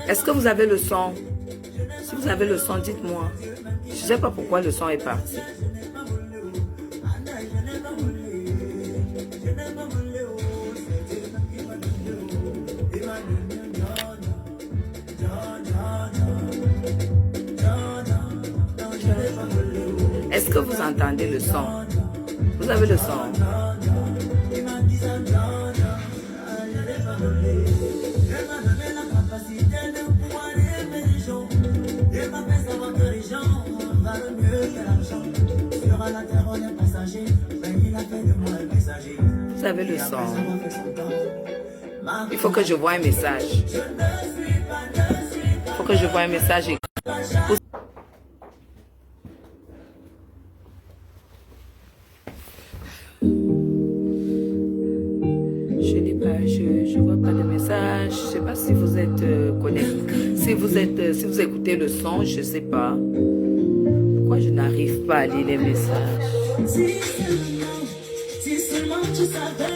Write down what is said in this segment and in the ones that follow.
Est-ce que vous avez le son? Si vous avez le son, dites-moi. Je ne sais pas pourquoi le son est parti. Est-ce que vous entendez le son? Vous avez le son? Vous avez le son? Il faut que je voie un message. Il faut que je voie un message. Je vois pas de message. Je sais pas si vous êtes connecté. Si vous écoutez le son, je sais pas. Pourquoi je n'arrive pas à lire les messages? Si seulement tu savais.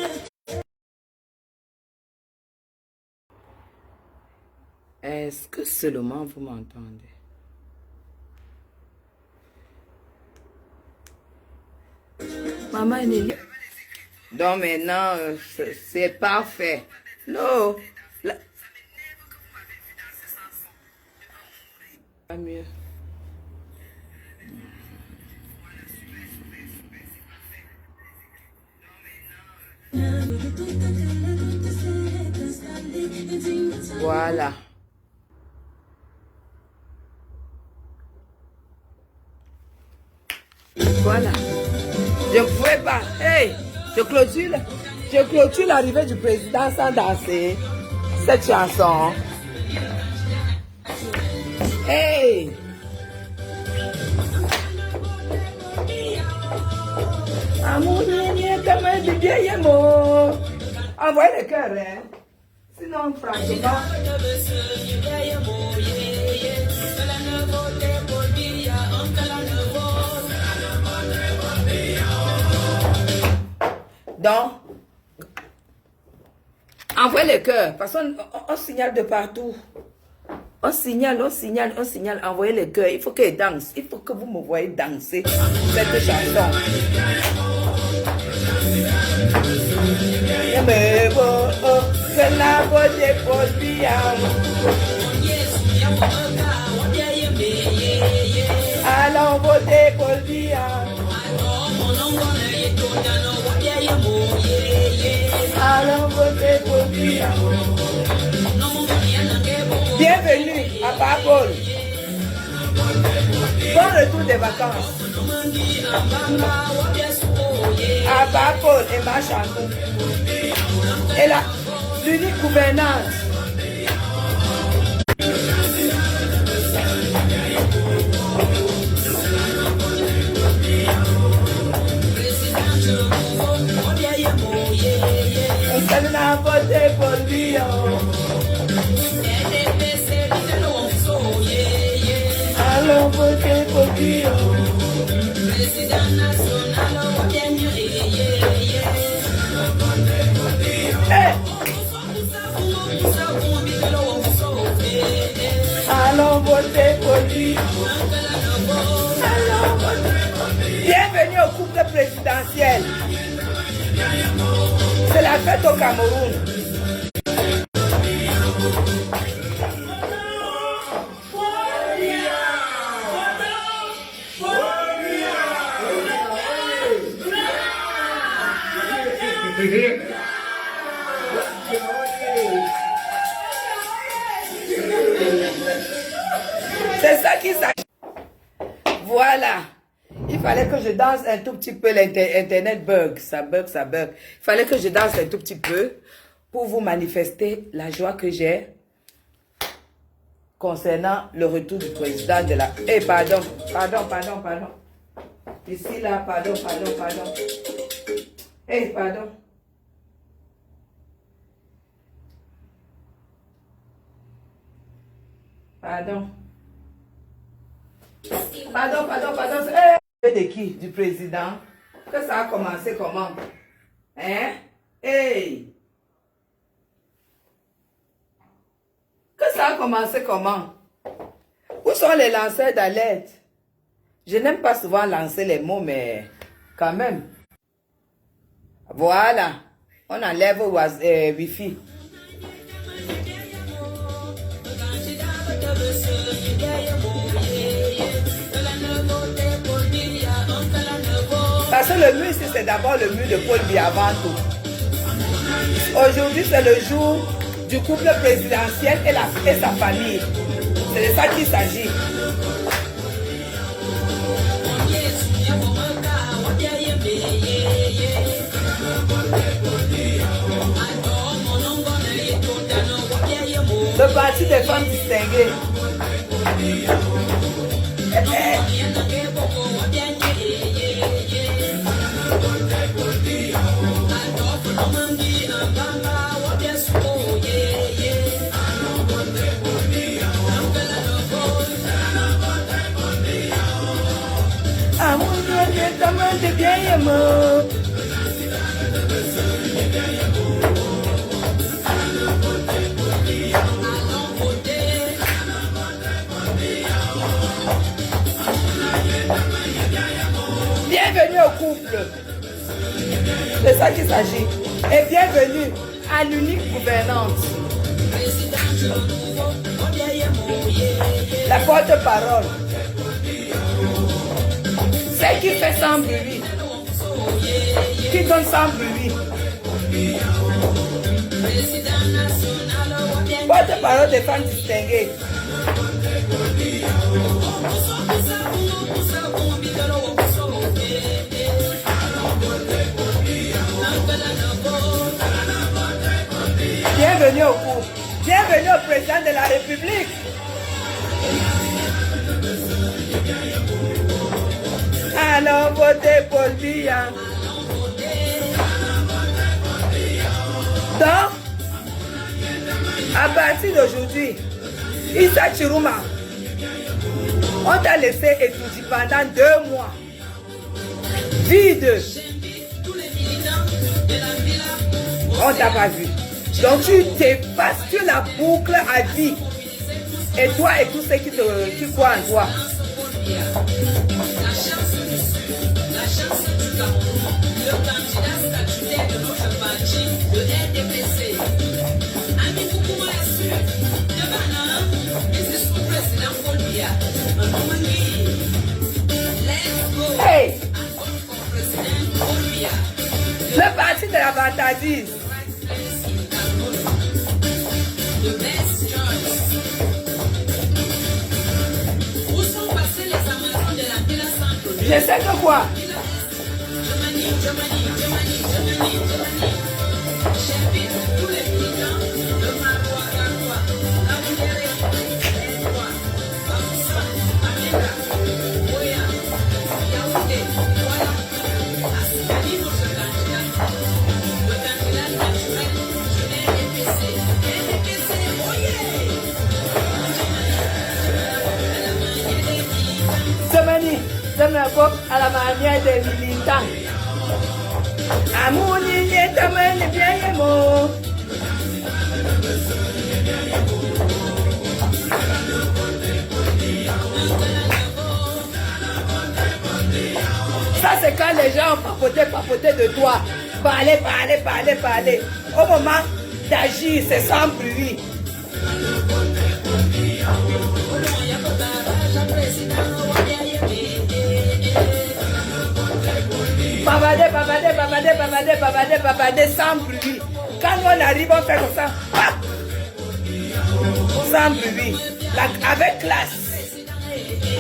Est-ce que seulement vous m'entendez? Maman Nelly. Donc maintenant, c'est parfait. Non. Pas mieux. Voilà. Voilà. Je ne pouvais pas. Hey, je clôture l'arrivée du président sans danser cette chanson. Hey. Envoyez le cœur, hein. Sinon, franchement. Donc, envoyez le cœur. Parce qu'on signale de partout. On signale, envoyez le cœur. Il faut qu'elle danse. Il faut que vous me voyez danser cette chanson. Allons voter pour Bia. Allons voter pour Bia. Bienvenue à Babol. Bon retour des vacances. À Babol et Machankou. Et là, l'unique gouvernance. On a voté pour lui. Allons voter pour lui. Allons voter pour lui. Bienvenue au couple présidentiel. C'est la fête au Cameroun. C'est ça qui s'agit. Voilà. Il fallait que je danse un tout petit peu. L'internet bug. Ça bug. Il fallait que je danse un tout petit peu pour vous manifester la joie que j'ai concernant le retour du président de la... Eh, pardon. Ici, là, pardon. Eh, pardon. Pardon. Eh, de qui? Du président? Que ça a commencé comment? Hein? Hey! Que ça a commencé comment? Où sont les lanceurs d'alerte? Je n'aime pas souvent lancer les mots, mais quand même. Voilà. On enlève le Wi-Fi. Parce que le mur ici, c'est d'abord le mur de Paul Biya avant tout. Aujourd'hui, c'est le jour du couple présidentiel et sa famille. C'est de ça qu'il s'agit. Le parti des femmes distinguées. Bienvenue au couple. C'est ça qu'il s'agit. Et bienvenue à l'unique gouvernante. La porte-parole. Celle qui fait sans bruit. Qui donne sans bruit. Porte-parole des femmes distinguées. Bienvenue au couple. Bienvenue au président de la République. Allons voter Paul Biya. Donc, à partir d'aujourd'hui, Issa Chiruma, on t'a laissé étudier pendant 2 mois. Vide. On t'a pas vu. Donc tu t'effaces, tu la boucles à vie. Et toi et tous ceux qui croient en toi. Le candidat statutaire de notre parti, le RDPC, Ami Koukouma est sûr, devant et c'est son président Paul Biya. Let's go! Hey! Président Paul Biya. Le parti de la vantardise. The best choice. Où sont passés les Amazones de la Villa Centre? Je sais que quoi? Germany. J'invite tous les militants de Maroua, Kaboundéré, Edouard, Bamoussa, Amira, Oya, Yaoundé, Douala, à soutenir notre candidat. Le candidat naturel du RDPC. RDPC, oyez! Germany, à la manière des militants. Amouni n'est pas mal bien aimant. Ça c'est quand les gens papotaient de toi. Parler. Au moment d'agir, c'est sans bruit. Babader sans bruit. Quand on arrive, on fait comme ça. Sans bruit. Avec classe.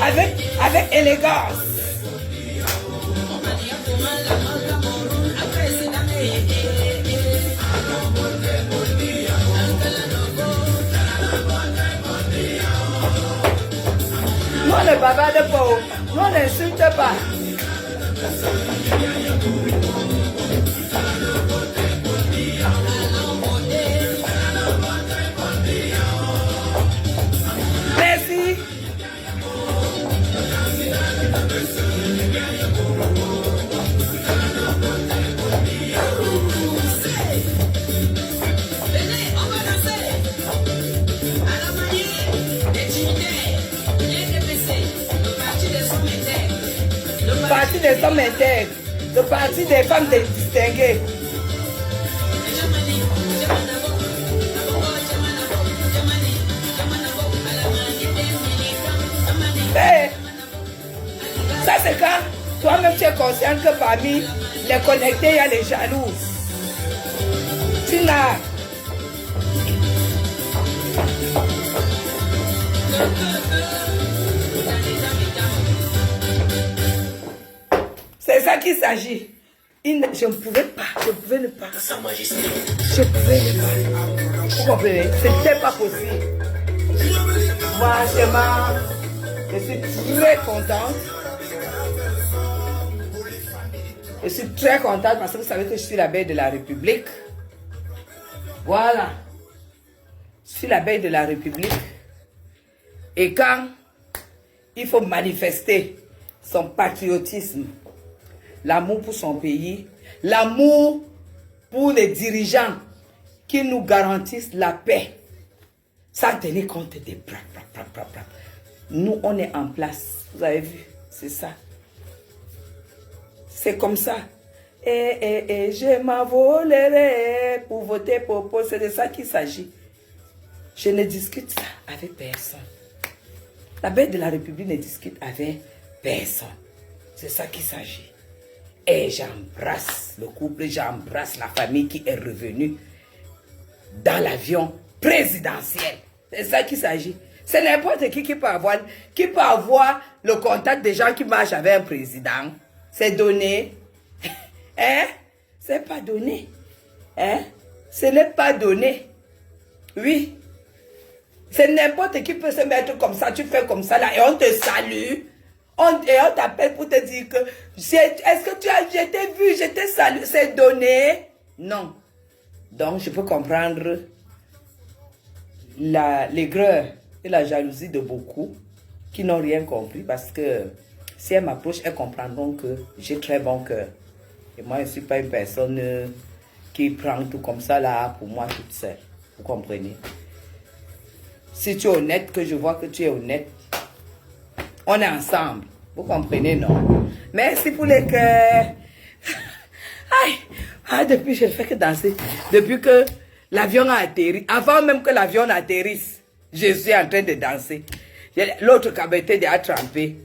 Avec élégance. Nous on ne bavarde pas. Nous on n'insulte pas. Merci. les hommes intègres, le parti des femmes distinguées. Hey, ça c'est quand toi-même tu es conscient que parmi les connectés, il y a les jaloux. Tu n'as. C'est ça qu'il s'agit. Je ne pouvais pas, je pouvais ne pas. Sa Majesté. Je pouvais ne pas. Vous comprenez? C'était pas possible. Moi, je suis très contente. Je suis très contente parce que vous savez que je suis la belle de la République. Voilà. Je suis la belle de la République. Et quand il faut manifester son patriotisme, l'amour pour son pays, l'amour pour les dirigeants qui nous garantissent la paix, sans tenir compte des bras. Nous, on est en place. Vous avez vu? C'est ça. C'est comme ça. Et je m'envolerai pour voter Popo. C'est de ça qu'il s'agit. Je ne discute ça avec personne. La bête de la République ne discute avec personne. C'est ça qu'il s'agit. Et j'embrasse le couple, j'embrasse la famille qui est revenue dans l'avion présidentiel. C'est ça qu'il s'agit. C'est n'importe qui peut avoir le contact des gens qui marchent avec un président. C'est donné. Hein? C'est pas donné. Hein? Ce n'est pas donné. Oui. C'est n'importe qui peut se mettre comme ça. Tu fais comme ça là et on te salue. Et on t'appelle pour te dire que est-ce que tu as, je t'ai vu, je t'ai salué. C'est donné. Non. Donc je peux comprendre l'aigreur et la jalousie de beaucoup qui n'ont rien compris parce que si elles m'approchent, elles comprendront que j'ai très bon cœur. Et moi, je ne suis pas une personne qui prend tout comme ça là pour moi toute seule. Vous comprenez? Si tu es honnête, que je vois que tu es honnête, on est ensemble. Vous comprenez, non? Merci pour les cœurs. Depuis, je ne fais que danser. Depuis que l'avion a atterri, avant même que l'avion atterrisse, je suis en train de danser. L'autre cabinet a trempé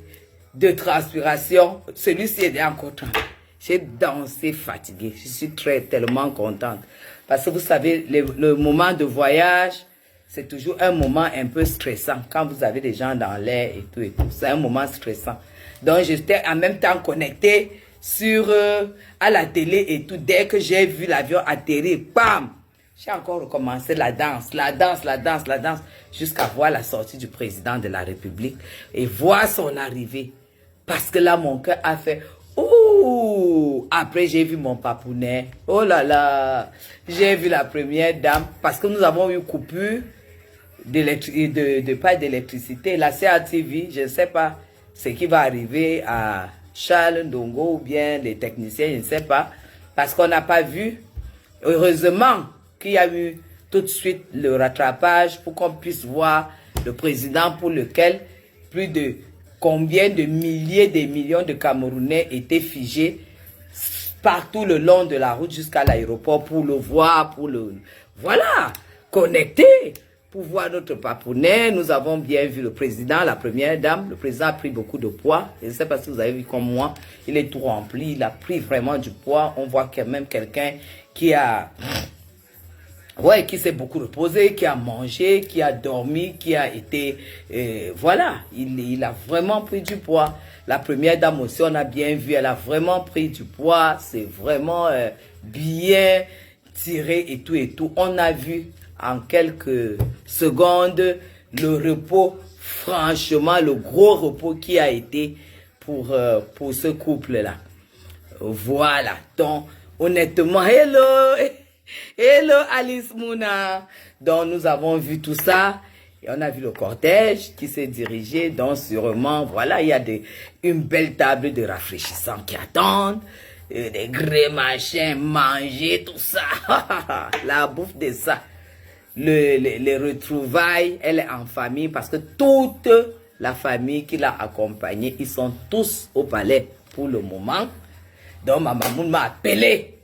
de transpiration. Celui-ci est encore trempé. J'ai dansé fatigué. Je suis tellement contente. Parce que vous savez, le moment de voyage, c'est toujours un moment un peu stressant. Quand vous avez des gens dans l'air et tout. C'est un moment stressant. Donc, j'étais en même temps connectée à la télé et tout. Dès que j'ai vu l'avion atterrir, bam! J'ai encore recommencé la danse, jusqu'à voir la sortie du président de la République et voir son arrivée. Parce que là, mon cœur a fait « Ouh !» Après, j'ai vu mon papounet. Oh là là! J'ai vu la première dame. Parce que nous avons eu coupure pas d'électricité. La CATV, je ne sais pas ce qui va arriver à Charles Ndongo ou bien les techniciens, je ne sais pas. Parce qu'on n'a pas vu. Heureusement qu'il y a eu tout de suite le rattrapage pour qu'on puisse voir le président pour lequel plus de combien de milliers, de millions de Camerounais étaient figés partout le long de la route jusqu'à l'aéroport pour le voir, voilà, connecté, pour voir notre papounet. Nous avons bien vu le président, la première dame. Le président a pris beaucoup de poids. Je ne sais pas si vous avez vu comme moi, il est tout rempli, il a pris vraiment du poids. On voit quand même quelqu'un qui a... Ouais, qui s'est beaucoup reposé, qui a mangé, qui a dormi, qui a été... voilà, il a vraiment pris du poids. La première dame aussi, on a bien vu, elle a vraiment pris du poids. C'est vraiment bien tiré et tout. On a vu en quelques secondes le repos, franchement, le gros repos qui a été pour ce couple-là. Voilà, donc honnêtement, hello Alice Mouna. Donc nous avons vu tout ça et on a vu le cortège qui s'est dirigé. Donc sûrement, voilà, il y a une belle table de rafraîchissants qui attendent, des gros machins, manger, tout ça. La bouffe de ça. Les retrouvailles, elle est en famille parce que toute la famille qui l'a accompagnée, ils sont tous au palais pour le moment. Donc ma maman m'a appelé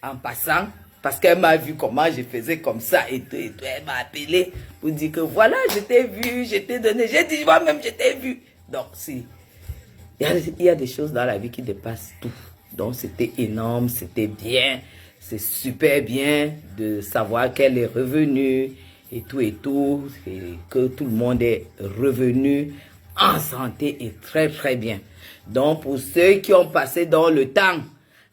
en passant parce qu'elle m'a vu comment je faisais comme ça et tout. Elle m'a appelé pour dire que voilà, je t'ai vu, je t'ai donné. J'ai dit moi-même, je t'ai vu. Donc si, il y a des choses dans la vie qui dépassent tout. Donc c'était énorme, c'était bien. C'est super bien de savoir qu'elle est revenue et tout, et que tout le monde est revenu en santé et très très bien. Donc pour ceux qui ont passé dans le temps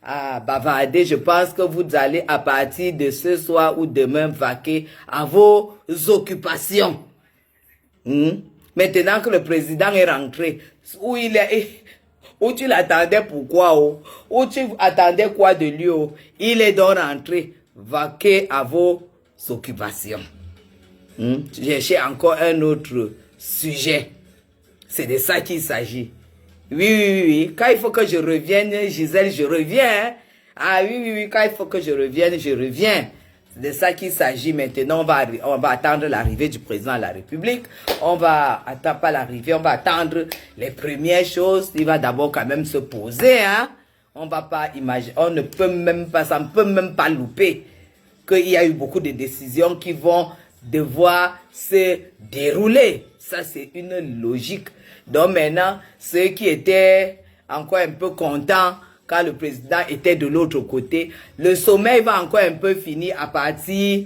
à bavarder, je pense que vous allez à partir de ce soir ou demain vaquer à vos occupations. Maintenant que le président est rentré, où il est, où tu l'attendais pourquoi, où tu attendais quoi de lui, il est donc rentré, vaquer à vos occupations. Cherchez encore un autre sujet. C'est de ça qu'il s'agit. Oui. Quand il faut que je revienne, Gisèle, je reviens. Hein? Ah oui. Quand il faut que je revienne, je reviens. C'est de ça qu'il s'agit maintenant. On va attendre l'arrivée du président de la République. On va attendre pas l'arrivée, on va attendre les premières choses. Il va d'abord quand même se poser. Hein? On va pas imaginer, on ne peut même pas, ça ne peut même pas louper qu'il y a eu beaucoup de décisions qui vont devoir se dérouler. Ça, c'est une logique. Donc maintenant, ceux qui étaient encore un peu contents quand le président était de l'autre côté, le sommeil va encore un peu finir à partir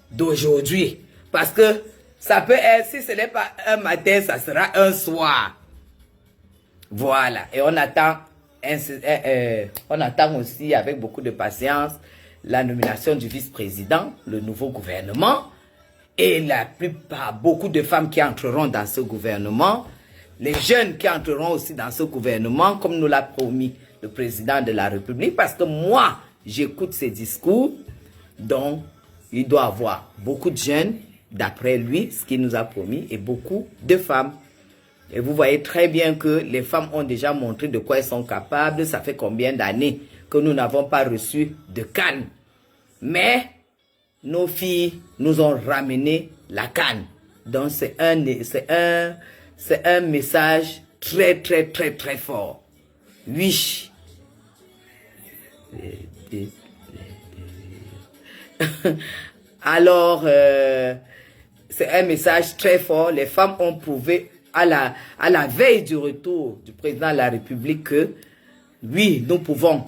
d'aujourd'hui. Parce que ça peut être, si ce n'est pas un matin, ça sera un soir. Voilà. Et on attend aussi avec beaucoup de patience la nomination du vice-président, le nouveau gouvernement. Et la plupart, beaucoup de femmes qui entreront dans ce gouvernement, les jeunes qui entreront aussi dans ce gouvernement, comme nous l'a promis le président de la République, parce que moi, j'écoute ses discours, donc il doit avoir beaucoup de jeunes, d'après lui, ce qu'il nous a promis, et beaucoup de femmes. Et vous voyez très bien que les femmes ont déjà montré de quoi elles sont capables. Ça fait combien d'années que nous n'avons pas reçu de canne. Mais nos filles nous ont ramené la canne. Donc c'est un message très très très très fort. Oui. Alors, c'est un message très fort. Les femmes ont prouvé à la veille du retour du président de la République que oui, nous pouvons,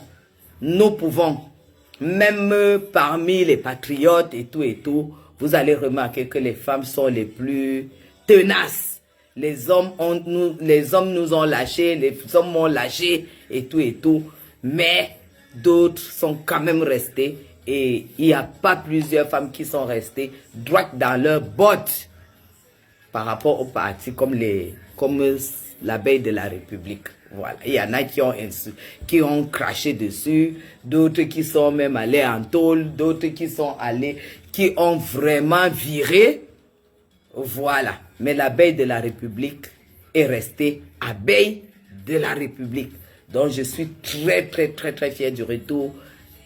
même parmi les patriotes et tout, vous allez remarquer que les femmes sont les plus tenaces. Les hommes nous ont lâchés, les hommes m'ont lâché et tout, mais d'autres sont quand même restés et il n'y a pas plusieurs femmes qui sont restées droites dans leurs bottes par rapport aux partis comme l'abeille de la République. Voilà. Il y en a qui ont craché dessus, d'autres qui sont même allés en tôle, d'autres qui ont vraiment viré. Voilà. Mais l'abeille de la République est restée abeille de la République. Donc je suis très très très très fier du retour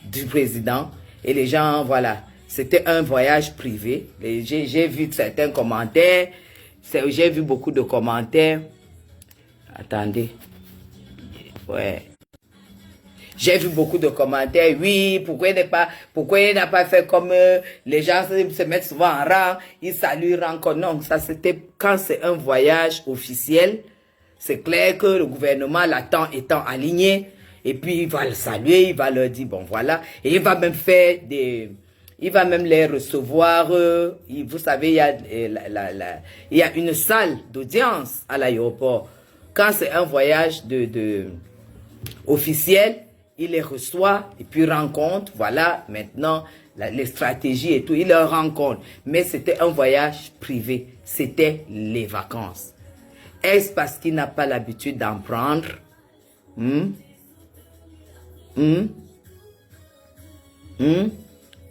du président. Et les gens, voilà, c'était un voyage privé. J'ai vu certains commentaires. J'ai vu beaucoup de commentaires. Attendez. Ouais. J'ai vu beaucoup de commentaires. Oui, pourquoi il n'a pas fait comme les gens se mettent souvent en rang. Ils saluent rang. Non, ça c'était quand c'est un voyage officiel. C'est clair que le gouvernement l'attend étant aligné. Et puis il va le saluer, il va leur dire bon voilà. Et il va même faire il va même les recevoir. Vous savez, il y a une salle d'audience à l'aéroport. Quand c'est un voyage officiel, il les reçoit et puis rencontre. Voilà, maintenant, les stratégies et tout, il les rencontre. Mais c'était un voyage privé. C'était les vacances. Est-ce parce qu'il n'a pas l'habitude d'en prendre?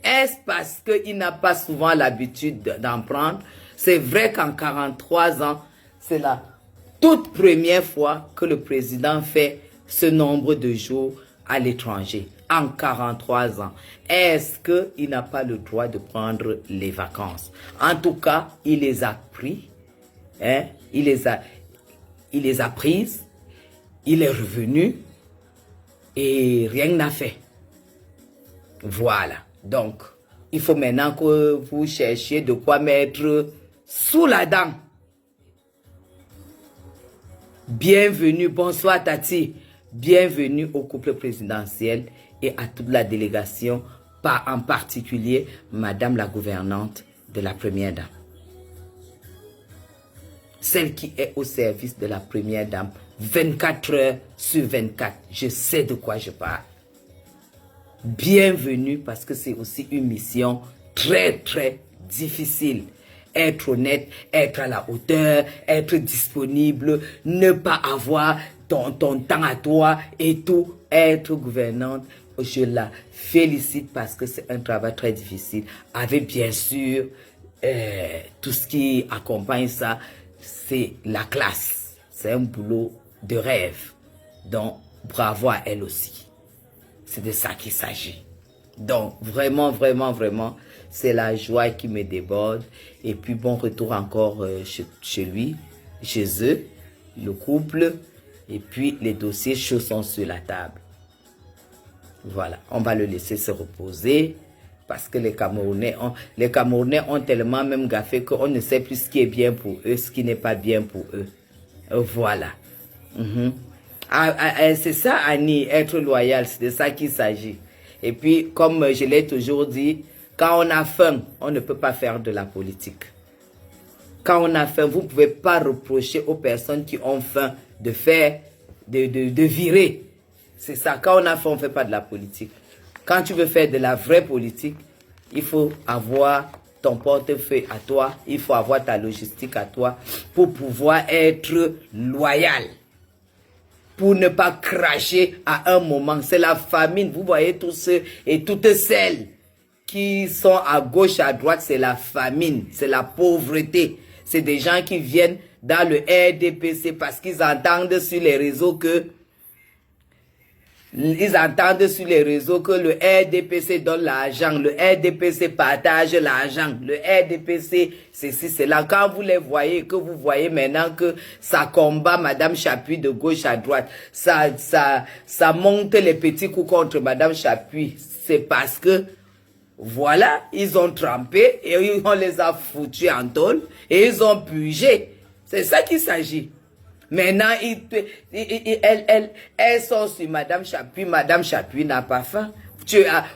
Est-ce parce qu'il n'a pas souvent l'habitude d'en prendre? C'est vrai qu'en 43 ans, c'est la toute première fois que le président fait ce nombre de jours à l'étranger. En 43 ans. Est-ce qu'il n'a pas le droit de prendre les vacances? En tout cas, il les a pris. Hein? Il les a prises. Il est revenu. Et rien n'a fait. Voilà. Donc, il faut maintenant que vous cherchiez de quoi mettre sous la dent. Bienvenue, bonsoir Tati. Bienvenue au couple présidentiel et à toute la délégation, pas en particulier Madame la gouvernante de la Première Dame. Celle qui est au service de la Première Dame, 24 heures sur 24. Je sais de quoi je parle. Bienvenue parce que c'est aussi une mission très très difficile. Être honnête, être à la hauteur, être disponible, ne pas avoir ton temps à toi et tout. Être gouvernante, je la félicite parce que c'est un travail très difficile. Avec bien sûr tout ce qui accompagne ça, c'est la classe. C'est un boulot de rêve. Donc bravo à elle aussi. C'est de ça qu'il s'agit. Donc, vraiment, vraiment, vraiment, c'est la joie qui me déborde. Et puis, bon retour encore chez lui, chez eux, le couple. Et puis, les dossiers chauds sont sur la table. Voilà, on va le laisser se reposer. Parce que les Camerounais ont tellement même gaffé qu'on ne sait plus ce qui est bien pour eux, ce qui n'est pas bien pour eux. Voilà. C'est ça, Annie, être loyal, c'est de ça qu'il s'agit. Et puis, comme je l'ai toujours dit, quand on a faim, on ne peut pas faire de la politique. Quand on a faim, vous ne pouvez pas reprocher aux personnes qui ont faim de faire, de virer. C'est ça, quand on a faim, on ne fait pas de la politique. Quand tu veux faire de la vraie politique, il faut avoir ton portefeuille à toi, il faut avoir ta logistique à toi pour pouvoir être loyal. Pour ne pas cracher à un moment. C'est la famine. Vous voyez tous ceux et toutes celles qui sont à gauche, à droite, c'est la famine, c'est la pauvreté. C'est des gens qui viennent dans le RDPC parce qu'ils entendent sur les réseaux que le RDPC donne l'argent, le RDPC partage l'argent, le RDPC, ceci, cela. Quand vous les voyez, que vous voyez maintenant que ça combat Madame Chapuis de gauche à droite, ça monte les petits coups contre Madame Chapuis, c'est parce que, voilà, ils ont trempé et on les a foutus en tôle et ils ont purgé. C'est ça qu'il s'agit. Maintenant, elles sont sur Madame Chapuis. Madame Chapuis n'a pas faim.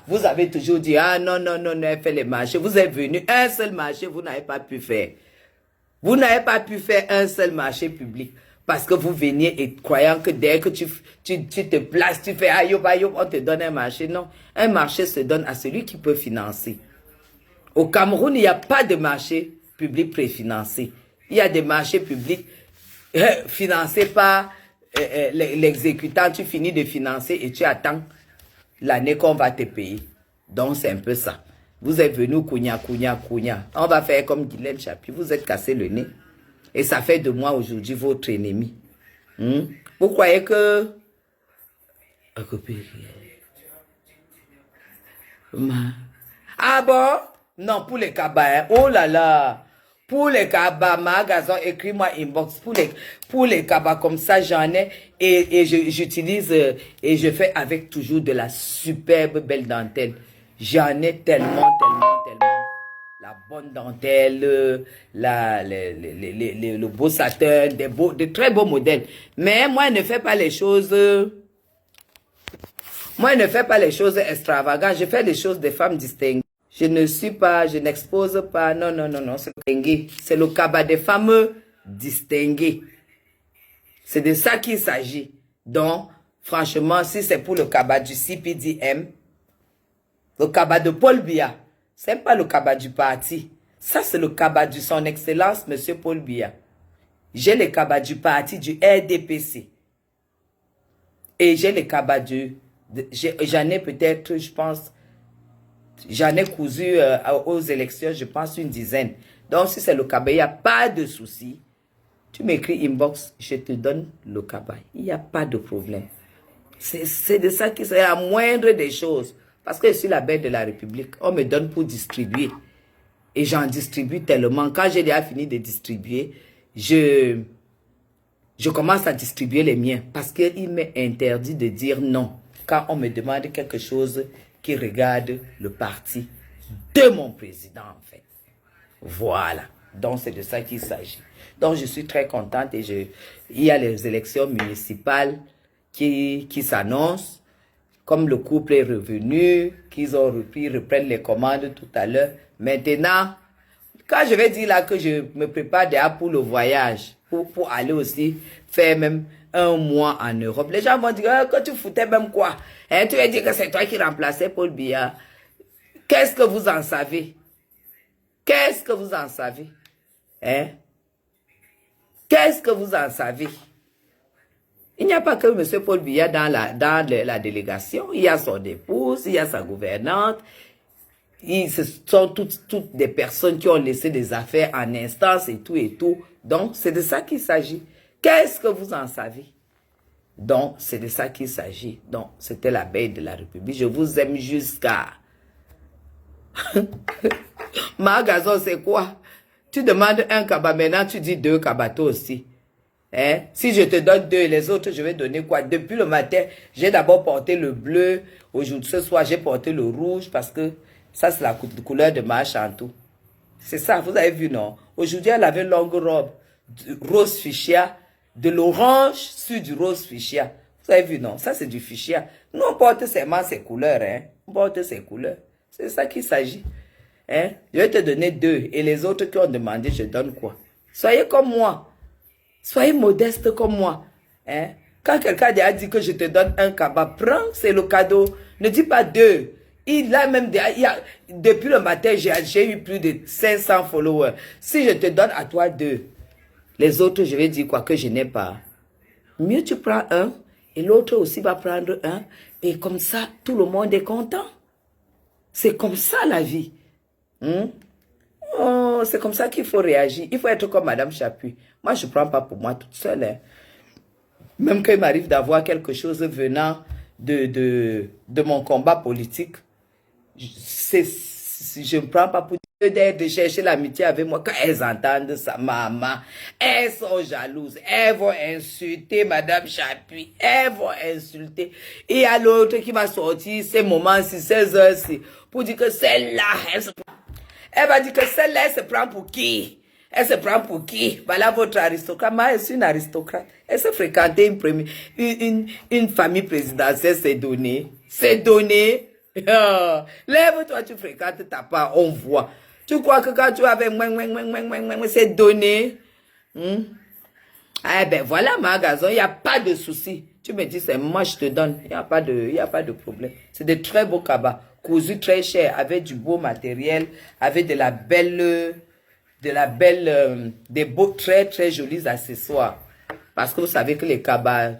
Vous avez toujours dit, ah non, non, non, non, elle fait les marchés. Vous êtes venu, un seul marché, vous n'avez pas pu faire. Vous n'avez pas pu faire un seul marché public. Parce que vous veniez et croyant que dès que tu te places, tu fais ayob, ayob, on te donne un marché. Non, un marché se donne à celui qui peut financer. Au Cameroun, il n'y a pas de marché public préfinancé. Il y a des marchés publics financé par l'exécutant, tu finis de financer et tu attends l'année qu'on va te payer. Donc c'est un peu ça. Vous êtes venu kounya. On va faire comme Guilhem Chapuis. Vous êtes cassé le nez. Et ça fait de moi aujourd'hui votre ennemi. Vous croyez que... Ah bon? Non, pour les cabas. Hein? Oh là là. Pour les cabas, magasin, écris-moi inbox. Pour les cabas comme ça, j'en ai. Et j'utilise et je fais avec toujours de la superbe belle dentelle. J'en ai tellement. La bonne dentelle, le beau satin, de très beaux modèles. Mais moi, je ne fais pas les choses... Moi, je ne fais pas les choses extravagantes. Je fais les choses des femmes distinguées. Je ne suis pas, je n'expose pas. Non, non, non, non. C'est le cabas des femmes distinguées. C'est de ça qu'il s'agit. Donc, franchement, si c'est pour le cabas du CPDM, le cabas de Paul Biya, c'est pas le cabas du parti. Ça, c'est le cabas de son excellence, monsieur Paul Biya. J'ai le cabas du parti du RDPC. Et j'ai le cabas j'en ai peut-être, je pense, j'en ai cousu aux élections, je pense, une dizaine. Donc, si c'est le cabas, il n'y a pas de souci. Tu m'écris inbox, je te donne le cabas. Il n'y a pas de problème. C'est de ça qui c'est la moindre des choses. Parce que je suis la belle de la République. On me donne pour distribuer. Et j'en distribue tellement. Quand j'ai déjà fini de distribuer, je commence à distribuer les miens. Parce qu'il m'est interdit de dire non. quand on me demande quelque chose qui regarde le parti de mon président, en fait. Voilà. Donc, c'est de ça qu'il s'agit. Donc, je suis très contente et il y a les élections municipales qui s'annoncent. Comme le couple est revenu, qu'ils ont reprennent les commandes tout à l'heure. Maintenant, quand je vais dire là que je me prépare déjà pour le voyage, pour aller aussi faire même un mois en Europe, les gens vont dire que tu foutais même quoi? Hein, tu vas dire que c'est toi qui remplaçais Paul Biya. Qu'est-ce que vous en savez? Qu'est-ce que vous en savez? Hein? Qu'est-ce que vous en savez? Il n'y a pas que M. Paul Biya dans la délégation. Il y a son épouse, il y a sa gouvernante. Ce sont toutes des personnes qui ont laissé des affaires en instance et tout et tout. Donc, c'est de ça qu'il s'agit. Qu'est-ce que vous en savez? Donc, c'est de ça qu'il s'agit. Donc, c'était la veille de la République. Je vous aime jusqu'à... Magazon, c'est quoi? Tu demandes un kaba, maintenant tu dis 2 kabatos aussi. Hein? Si je te donne 2 et les autres, je vais donner quoi? Depuis le matin, j'ai d'abord porté le bleu. Aujourd'hui, ce soir, j'ai porté le rouge parce que ça, c'est la couleur de ma chantou. C'est ça, vous avez vu, non? Aujourd'hui, elle avait une longue robe, rose fuchsia, de l'orange sur du rose fuchsia. Vous avez vu, non? Ça, c'est du fuchsia. Nous, on porte seulement ces couleurs, hein? On porte ces couleurs. C'est ça qu'il s'agit. Hein? Je vais te donner 2. Et les autres qui ont demandé, je donne quoi? Soyez comme moi. Soyez modeste comme moi. Hein? Quand quelqu'un a dit que je te donne un kaba, prends, c'est le cadeau. Ne dis pas 2. Depuis le matin, j'ai eu plus de 500 followers. Si je te donne à toi 2, les autres, je vais dire quoi que je n'ai pas. Mieux tu prends un, et l'autre aussi va prendre un. Et comme ça, tout le monde est content. C'est comme ça la vie. Oh, c'est comme ça qu'il faut réagir. Il faut être comme Madame Chapuis. Moi, je ne prends pas pour moi toute seule. Hein. Même qu'il m'arrive d'avoir quelque chose venant de mon combat politique, je ne prends pas pour de chercher l'amitié avec moi. Quand elles entendent ça, maman, elles sont jalouses. Elles vont insulter Madame Chapuis. Elles vont insulter. Et il y a l'autre qui va sortir ces moments-ci, ces heures-ci, pour dire que celle-là, elle va dire que celle-là, elle se prend pour qui? Elle se prend pour qui? Voilà votre aristocrate. Moi, je suis une aristocrate. Elle se fréquentait une famille présidentielle, c'est donné. C'est donné. Lève-toi, tu fréquentes ta part, on voit. Tu crois que quand tu avais c'est donné. Eh ben voilà, magasin, il n'y a pas de souci. Tu me dis, c'est moi, je te donne. Il n'y a pas de problème. C'est de très beaux cabas, cousus très chers, avec du beau matériel, avec des beaux, très, très jolis accessoires. Parce que vous savez que les cabas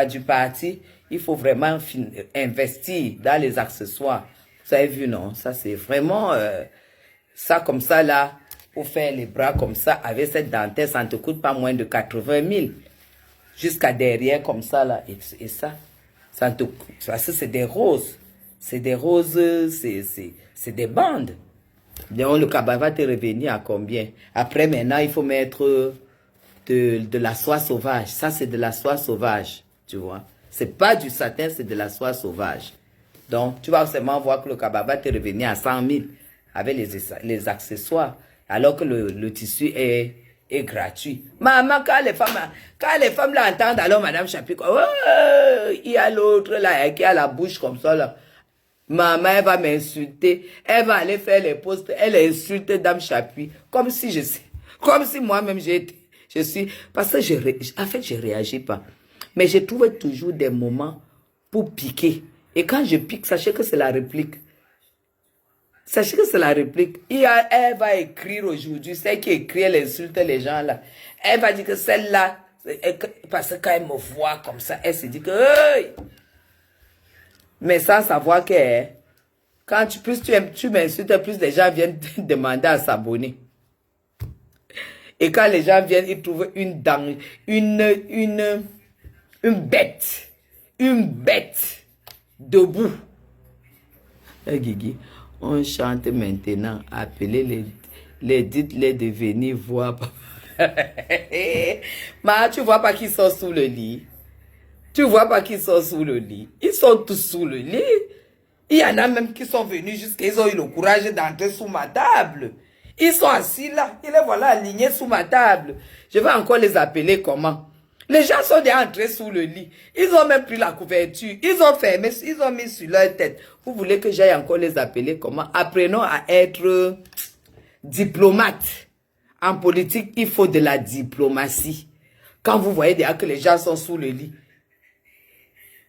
du parti, il faut vraiment investir dans les accessoires. Vous avez vu, non? Ça, c'est vraiment... ça, comme ça, là, pour faire les bras comme ça, avec cette dentelle, ça ne te coûte pas moins de 80 000. Jusqu'à derrière, comme ça, là. Et ça, ça te coûte... Parce que c'est des roses. C'est des roses, c'est des bandes. Donc, le cabas va te revenir à combien? Après, maintenant, il faut mettre de la soie sauvage. Ça, c'est de la soie sauvage, tu vois. C'est pas du satin, c'est de la soie sauvage. Donc, tu vas seulement voir que le cabas va te revenir à 100 000 avec les accessoires, alors que le tissu est gratuit. Maman, quand les femmes l'entendent, alors Madame Chapuis, il y a l'autre là, qui a la bouche comme ça là. Maman, elle va m'insulter, elle va aller faire les posts, elle insulte Dame Chapuis, comme si moi-même je suis, parce que en fait, je réagis pas. Mais je trouve toujours des moments pour piquer. Et quand je pique, sachez que c'est la réplique. Sachez que c'est la réplique. Elle va écrire aujourd'hui, celle qui écrit, elle insulte les gens là. Elle va dire que celle-là, parce que quand elle me voit comme ça, elle se dit que... Hey! Mais sans savoir que quand tu m'insultes, plus les gens viennent te demander à s'abonner. Et quand les gens viennent, ils trouvent une bête debout. Guigui, on chante maintenant, appelez dites-les de venir voir. Mais tu vois pas qu'ils sont sous le lit. Tu vois pas qu'ils sont sous le lit. Ils sont tous sous le lit. Il y en a même qui sont venus jusqu'à... Ils ont eu le courage d'entrer sous ma table. Ils sont assis là. Ils les voilà alignés sous ma table. Je vais encore les appeler comment? Les gens sont déjà entrés sous le lit. Ils ont même pris la couverture. Ils ont fermé, ils ont mis sur leur tête. Vous voulez que j'aille encore les appeler comment? Apprenons à être diplomate. En politique, il faut de la diplomatie. Quand vous voyez déjà que les gens sont sous le lit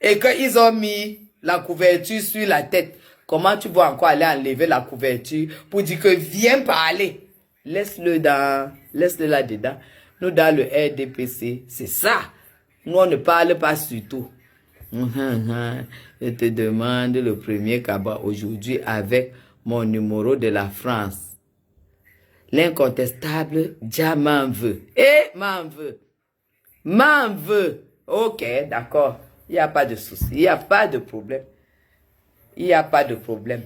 et qu'ils ont mis la couverture sur la tête, comment tu vas encore aller enlever la couverture pour dire que viens parler? Laisse-le là-dedans. Nous, dans le RDPC, c'est ça. Nous, on ne parle pas sur tout. Je te demande le premier cabas aujourd'hui avec mon numéro de la France. L'incontestable Dia m'en veut. Et m'en veut. M'en veut. Ok, d'accord. Il n'y a pas de souci. Il n'y a pas de problème. Il n'y a pas de problème.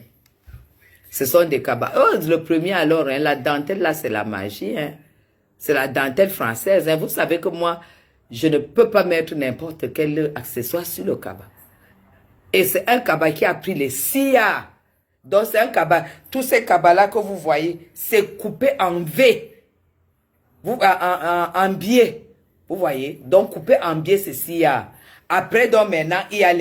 Ce sont des cabas. Oh, le premier alors, hein, la dentelle là, c'est la magie. Hein. C'est la dentelle française. Hein. Vous savez que moi, je ne peux pas mettre n'importe quel accessoire sur le cabas. Et c'est un cabas qui a pris les SIA. Donc c'est un cabas. Tous ces cabas-là que vous voyez, c'est coupé en V. En biais. Vous voyez? Donc coupé en biais, c'est SIA. Après, donc maintenant, il y a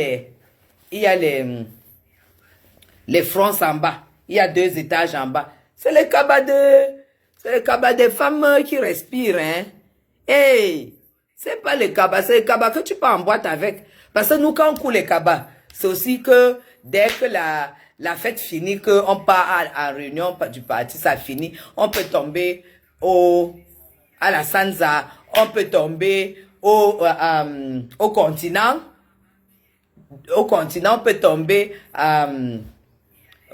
les fronts en bas. Il y a 2 étages en bas. C'est le cabas des femmes qui respirent, hein. Hey, c'est pas le cabas, c'est le cabas que tu peux en boîte avec. Parce que nous, quand on coule les cabas, c'est aussi que dès que la fête finit, qu'on part en réunion du parti, ça finit, on peut tomber à la Sanza, on peut tomber au continent. Au continent, on peut tomber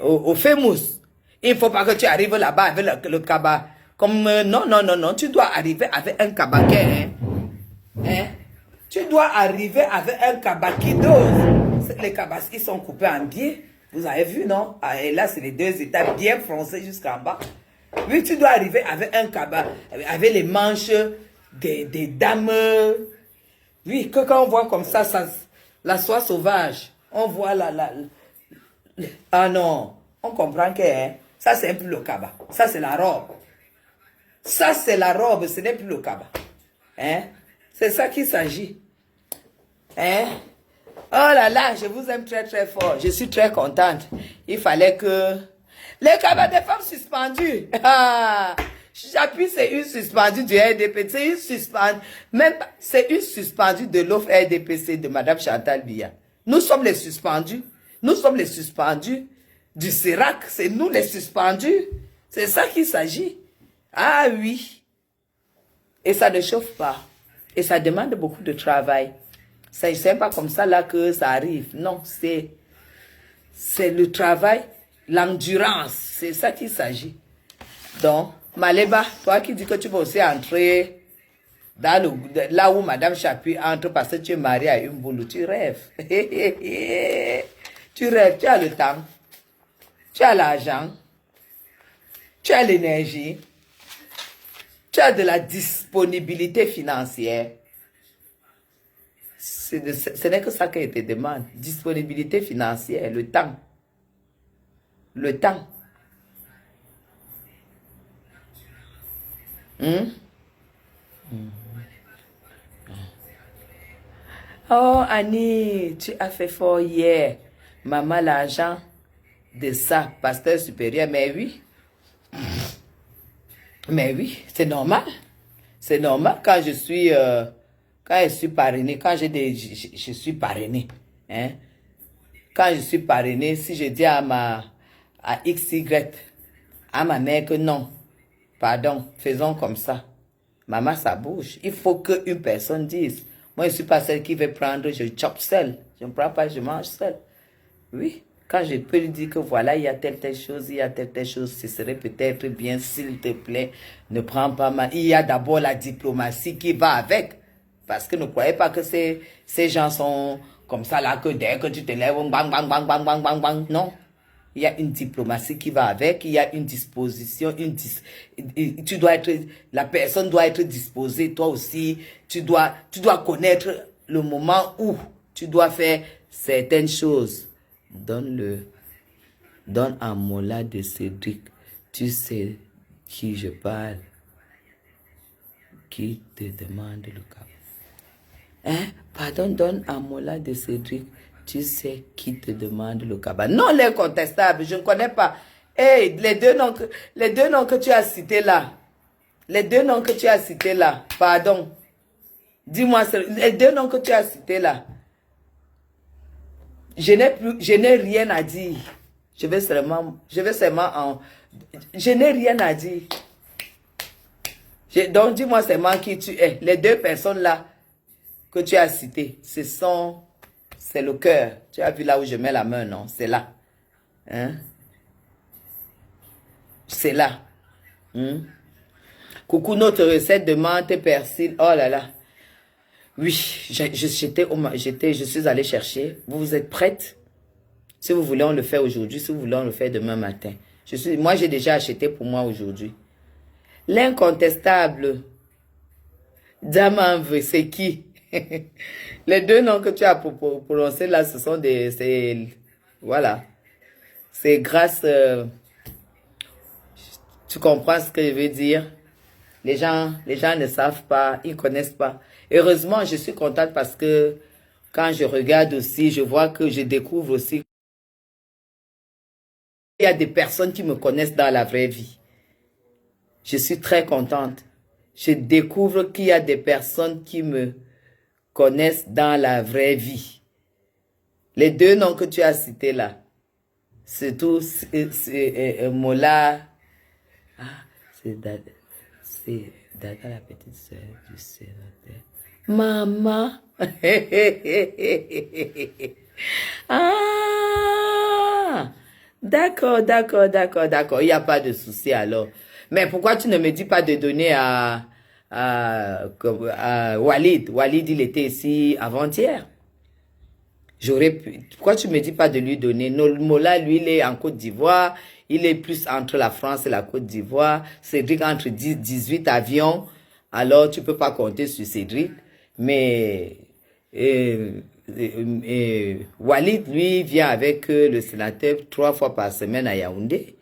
au Famous. Il ne faut pas que tu arrives là-bas avec le cabas. Comme, non, tu dois arriver avec un cabaquet. Hein? Tu dois arriver avec un cabas qui dose. Les cabas, ils sont coupés en biais. Vous avez vu, non? Et là, c'est les 2 étapes bien froncées jusqu'en bas. Oui, tu dois arriver avec un cabas, avec les manches des dames. Oui, que quand on voit comme ça, la soie sauvage, on voit ah non, on comprend que hein, ça c'est un peu le cabas. Ça c'est la robe. Ça c'est la robe, ce n'est plus le cabas. Hein? C'est ça qu'il s'agit. Hein? Oh là là, je vous aime très très fort. Je suis très contente. Il fallait que... Les cabas des femmes suspendues. J'appuie, c'est une suspendue du RDPC. C'est une suspendue. Même c'est une suspendue de l'offre RDPC de Madame Chantal Biya. Nous sommes les suspendus. Nous sommes les suspendus du CERAC. C'est nous les suspendus. C'est ça qu'il s'agit. Ah oui. Et ça ne chauffe pas. Et ça demande beaucoup de travail. C'est pas comme ça là que ça arrive. Non, c'est le travail, l'endurance. C'est ça qu'il s'agit. Donc, Maleba, toi qui dis que tu vas aussi entrer dans là où Madame Chapuis entre parce que tu es mariée à une boule, tu rêves. Tu rêves, tu as le temps, tu as l'argent, tu as l'énergie, tu as de la disponibilité financière. Ce n'est que ça qu'elle te demande. Disponibilité financière, le temps. Le temps. Oh, Annie, tu as fait fort hier. Maman, l'argent de ça, pasteur supérieur, mais oui. Mais oui, c'est normal. C'est normal quand je suis parrainée, quand je suis parrainée. Hein? Quand je suis parrainée, si je dis à XY, à ma mère que non, pardon, faisons comme ça. Maman, ça bouge. Il faut qu'une personne dise. Moi, je ne suis pas celle qui veut prendre, je chope seule. Je ne prends pas, je mange seule. Oui, quand je peux lui dire que voilà, il y a telle chose, il y a telle chose, ce serait peut-être bien, s'il te plaît, ne prends pas mal. Il y a d'abord la diplomatie qui va avec. Parce que ne croyez pas que ces gens sont comme ça là, que dès que tu te lèves, bang, bang, bang, bang, bang, bang, bang. Non. Il y a une diplomatie qui va avec, il y a une disposition, la personne doit être disposée, toi aussi, tu dois connaître le moment où Tu dois faire certaines choses. Donne un mola de Cédric. Tu sais qui je parle. Qui te demande le cap. Hein? Pardon, donne un mola de Cédric. Tu sais qui te demande le cabas. Non, l'incontestable, je ne connais pas. Hey, les deux noms que tu as cités là. Les deux noms que tu as cités là. Pardon. Dis-moi, les deux noms que tu as cités là. Je n'ai rien à dire. Je n'ai rien à dire. Donc, dis-moi seulement qui tu es. Les deux personnes là que tu as citées, c'est le cœur. Tu as vu là où je mets la main, non? C'est là. Hein? C'est là. Coucou, notre recette de menthe et persil. Oh là là. Oui, je suis allée chercher. Vous êtes prête? Si vous voulez, on le fait aujourd'hui. Si vous voulez, on le fait demain matin. Moi, j'ai déjà acheté pour moi aujourd'hui. L'incontestable Diamant, c'est qui? Les deux noms que tu as prononcés là, ce sont voilà. C'est grâce... tu comprends ce que je veux dire? Les gens ne savent pas, ils ne connaissent pas. Heureusement, je suis contente parce que quand je regarde aussi, je vois que je découvre aussi qu'il y a des personnes qui me connaissent dans la vraie vie. Je suis très contente. Je découvre qu'il y a des personnes qui me connaissent dans la vraie vie. Les deux noms que tu as cités là, c'est tout, c'est Mola. Ah, c'est Dada la petite sœur du sénateur. Maman. Ah, d'accord. Il n'y a pas de souci alors. Mais pourquoi tu ne me dis pas de donner à Walid? Walid, il était ici avant-hier. Pourquoi tu ne me dis pas de lui donner? Mola, lui, il est en Côte d'Ivoire. Il est plus entre la France et la Côte d'Ivoire. Cédric entre 18 avions. Alors, tu ne peux pas compter sur Cédric. Mais Walid, lui, vient avec le sénateur 3 fois par semaine à Yaoundé.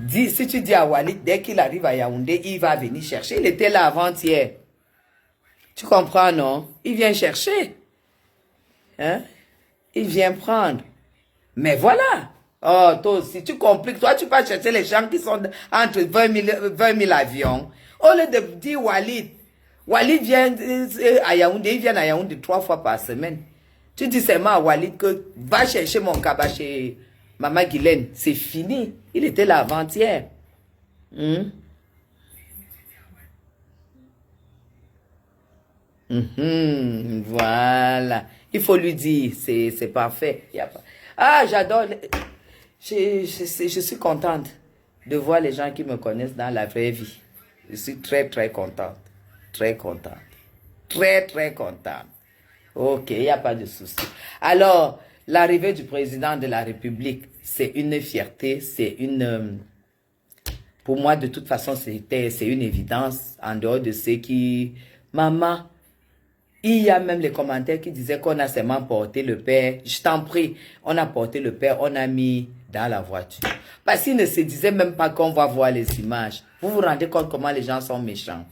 Si tu dis à Walid, dès qu'il arrive à Yaoundé, il va venir chercher. Il était là avant-hier. Tu comprends, non? Il vient chercher. Hein? Il vient prendre. Mais voilà. Oh, toi aussi, tu compliques. Toi, tu vas chercher les gens qui sont entre 20 000 avions. Au lieu de dire Walid. Walid vient à Yaoundé. Il vient à Yaoundé 3 fois par semaine. Tu dis seulement à Walid que va chercher mon cabas chez Maman Guylaine. C'est fini. Il était là avant-hier. Voilà. Il faut lui dire, c'est parfait. Ah, j'adore. Je suis contente de voir les gens qui me connaissent dans la vraie vie. Je suis très contente. Très contente. Très contente. Ok, il n'y a pas de souci. Alors, l'arrivée du président de la République, c'est une fierté, pour moi, de toute façon, c'est une évidence, en dehors de ceux qui... Maman, il y a même les commentaires qui disaient qu'on a seulement porté le père. Je t'en prie, on a porté le père, on a mis dans la voiture. Parce qu'ils ne se disaient même pas qu'on va voir les images. Vous vous rendez compte comment les gens sont méchants?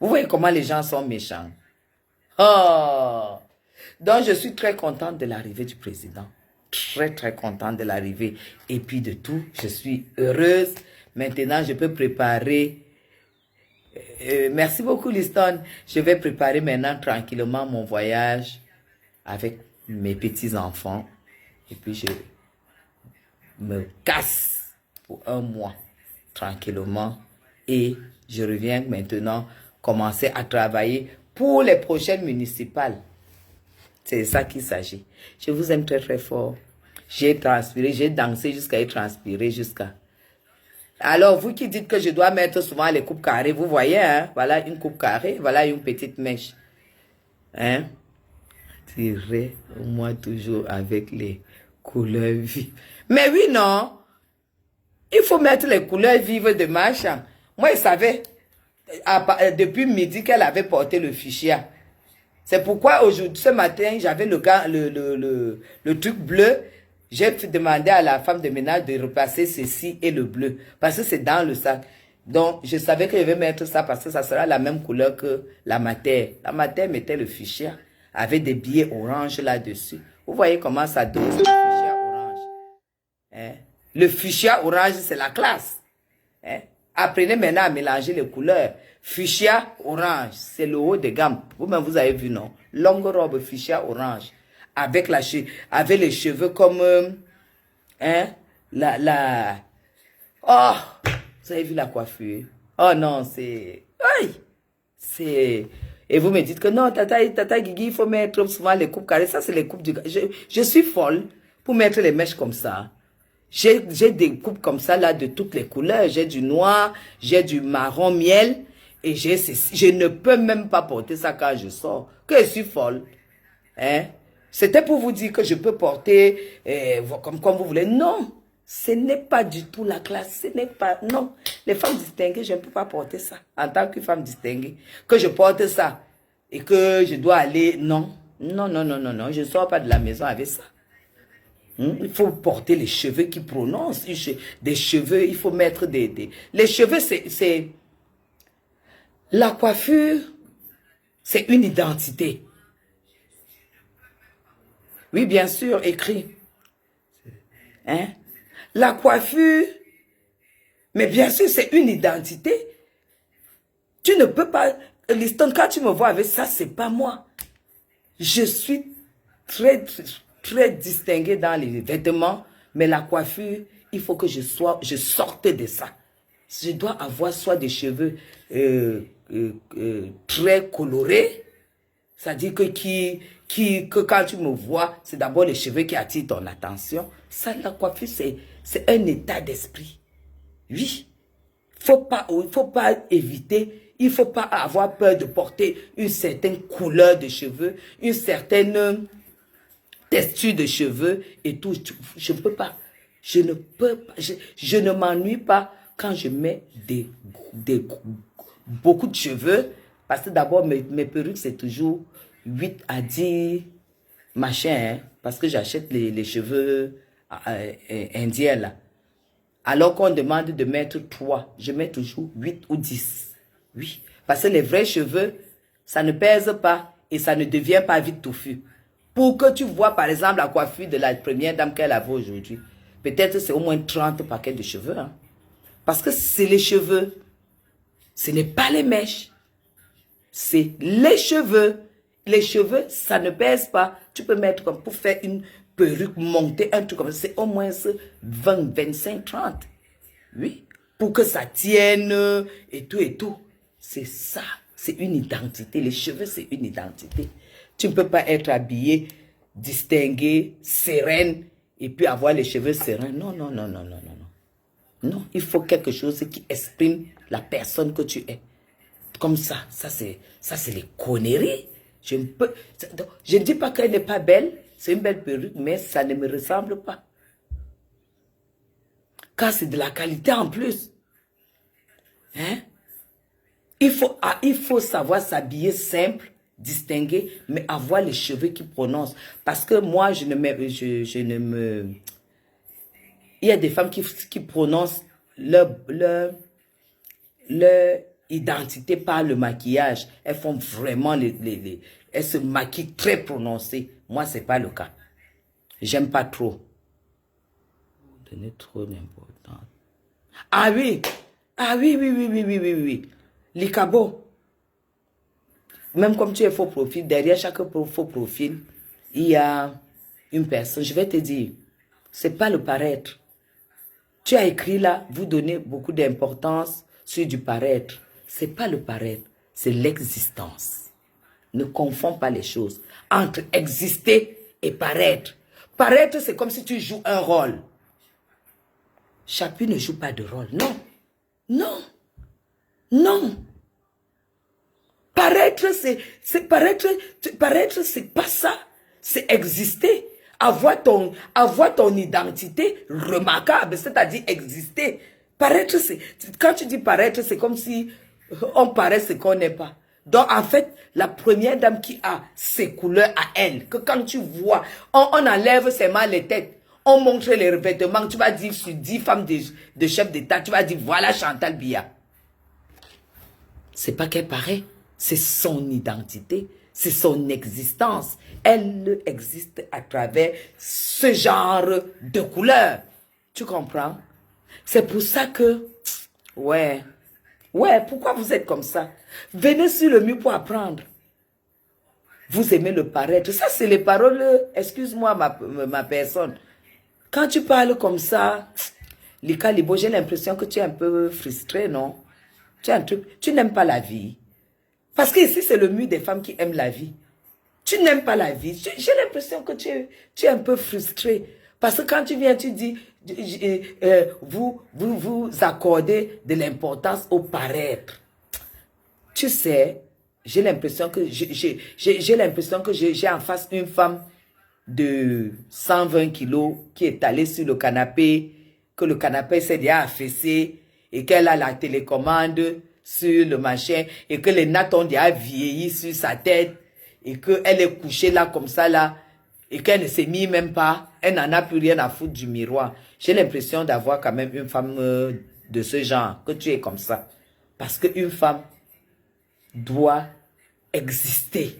Vous voyez comment les gens sont méchants? Oh! Donc, je suis très contente de l'arrivée du président. Très contente de l'arrivée. Et puis de tout, je suis heureuse. Maintenant, je peux préparer... merci beaucoup, Liston. Je vais préparer maintenant tranquillement mon voyage avec mes petits-enfants. Et puis, je me casse pour 1 mois tranquillement. Et je reviens maintenant commencer à travailler pour les prochaines municipales. C'est ça qu'il s'agit. Je vous aime très fort. J'ai transpiré, j'ai dansé jusqu'à y transpirer jusqu'à... Alors, vous qui dites que je dois mettre souvent les coupes carrées, vous voyez, hein? Voilà une coupe carrée, voilà une petite mèche. Hein? Tirez-moi toujours avec les couleurs vives. Mais oui, non? Il faut mettre les couleurs vives de Macha. Moi, je savais, depuis midi, qu'elle avait porté le fuchsia. C'est pourquoi aujourd'hui, ce matin, j'avais le truc bleu. J'ai demandé à la femme de ménage de repasser ceci et le bleu. Parce que c'est dans le sac. Donc, je savais que je vais mettre ça parce que ça sera la même couleur que la matière. La matière mettait le fuchsia avec des billets orange là-dessus. Vous voyez comment ça dose le fuchsia orange. Hein? Le fuchsia orange, c'est la classe. Hein? Apprenez maintenant à mélanger les couleurs. Fuchsia orange, c'est le haut de gamme. Vous-même, vous avez vu, non? Longue robe fuchsia orange. Avec les cheveux comme... hein? Oh! Vous avez vu la coiffure? Oh non, c'est... Aïe! C'est... Et vous me dites que non, tata Guigui, il faut mettre souvent les coupes carrées. Ça, c'est les coupes du... Je suis folle pour mettre les mèches comme ça. J'ai des coupes comme ça, là, de toutes les couleurs. J'ai du noir, j'ai du marron miel. Et je ne peux même pas porter ça quand je sors. Que je suis folle. Hein? C'était pour vous dire que je peux porter comme vous voulez. Non, ce n'est pas du tout la classe. Ce n'est pas... Non, les femmes distinguées, je ne peux pas porter ça. En tant que femme distinguée, que je porte ça et que je dois aller... Non, non, non, non, non, non. Je ne sors pas de la maison avec ça. Il faut porter les cheveux qui prononcent. Des cheveux, il faut mettre des... Les cheveux, c'est... La coiffure, c'est une identité. Oui, bien sûr, écrit. Hein? La coiffure, mais bien sûr, c'est une identité. Tu ne peux pas... Liston, quand tu me vois avec ça, c'est pas moi. Je suis très distinguée dans les vêtements, mais la coiffure, il faut que je sorte de ça. Je dois avoir soit des cheveux très colorés, c'est-à-dire que quand tu me vois, c'est d'abord les cheveux qui attirent ton attention. Ça, la coiffure, c'est un état d'esprit. Oui. Il ne faut pas éviter, il ne faut pas avoir peur de porter une certaine couleur de cheveux, une certaine texture de cheveux et tout. Je ne peux pas. Je ne peux pas. Je ne m'ennuie pas quand je mets beaucoup de cheveux. Parce que d'abord, mes perruques, c'est toujours 8 à 10 machins. Hein, parce que j'achète les cheveux indiens là. Alors qu'on demande de mettre 3, je mets toujours 8 ou 10. Oui, parce que les vrais cheveux, ça ne pèse pas et ça ne devient pas vite touffu. Pour que tu vois, par exemple, la coiffure de la première dame qu'elle avait aujourd'hui, peut-être c'est au moins 30 paquets de cheveux. Hein. Parce que c'est les cheveux. Ce n'est pas les mèches. C'est les cheveux. Les cheveux, ça ne pèse pas. Tu peux mettre comme pour faire une perruque montée, un truc comme ça. C'est au moins 20, 25, 30. Oui. Pour que ça tienne et tout et tout. C'est ça. C'est une identité. Les cheveux, c'est une identité. Tu ne peux pas être habillé, distingué, sereine et puis avoir les cheveux sereins. Non, non, non, non, non, non, non. Non, il faut quelque chose qui exprime la personne que tu es. Comme ça, ça c'est les conneries. Je ne dis pas qu'elle n'est pas belle, c'est une belle perruque, mais ça ne me ressemble pas. Car c'est de la qualité en plus. Hein? Il faut savoir s'habiller simple, distingué, mais avoir les cheveux qui prononcent. Parce que moi, je ne me... Il y a des femmes qui prononcent leur identité par le maquillage. Elles font vraiment elles se maquillent très prononcées. Moi, c'est pas le cas. J'aime pas trop. Donner trop d'importance. Ah oui. Ah oui, oui, oui, oui, oui, oui, oui. Les cabots. Même comme tu es faux profil, derrière chaque faux profil, il y a une personne. Je vais te dire, c'est pas le paraître. Tu as écrit là, vous donnez beaucoup d'importance sur du paraître. C'est pas le paraître, c'est l'existence. Ne confonds pas les choses. Entre exister et paraître. Paraître, c'est comme si tu joues un rôle. Chapuis ne joue pas de rôle. Non. Non. Non. Paraître, c'est pas ça. C'est exister. Avoir ton identité remarquable, c'est-à-dire exister. Paraître, quand tu dis paraître, c'est comme si on paraît ce qu'on n'est pas. Donc, en fait, la première dame qui a ses couleurs à elle, que quand tu vois, on enlève seulement les têtes, on montre les revêtements, tu vas dire sur 10 femmes de chefs d'État, tu vas dire, voilà Chantal Biya. C'est pas qu'elle paraît, c'est son identité, c'est son existence. Elle existe à travers ce genre de couleurs. Tu comprends? C'est pour ça que, ouais, pourquoi vous êtes comme ça? Venez sur le mur pour apprendre. Vous aimez le paraître. Ça, c'est les paroles, excuse-moi ma personne. Quand tu parles comme ça, Lika Libo, j'ai l'impression que tu es un peu frustré, non? Tu n'aimes pas la vie. Parce que ici, c'est le mur des femmes qui aiment la vie. Tu n'aimes pas la vie. J'ai l'impression que tu es un peu frustré. Parce que quand tu viens, tu dis, vous accordez de l'importance au paraître. Tu sais, j'ai l'impression que j'ai en face une femme de 120 kilos qui est allée sur le canapé, que le canapé s'est déjà affaissé et qu'elle a la télécommande sur le machin et que les nattes ont déjà vieilli sur sa tête et qu'elle est couchée là comme ça là et qu'elle ne s'est mis même pas, elle n'en a plus rien à foutre du miroir. J'ai l'impression d'avoir quand même une femme de ce genre, que tu es comme ça. Parce qu'une femme doit exister.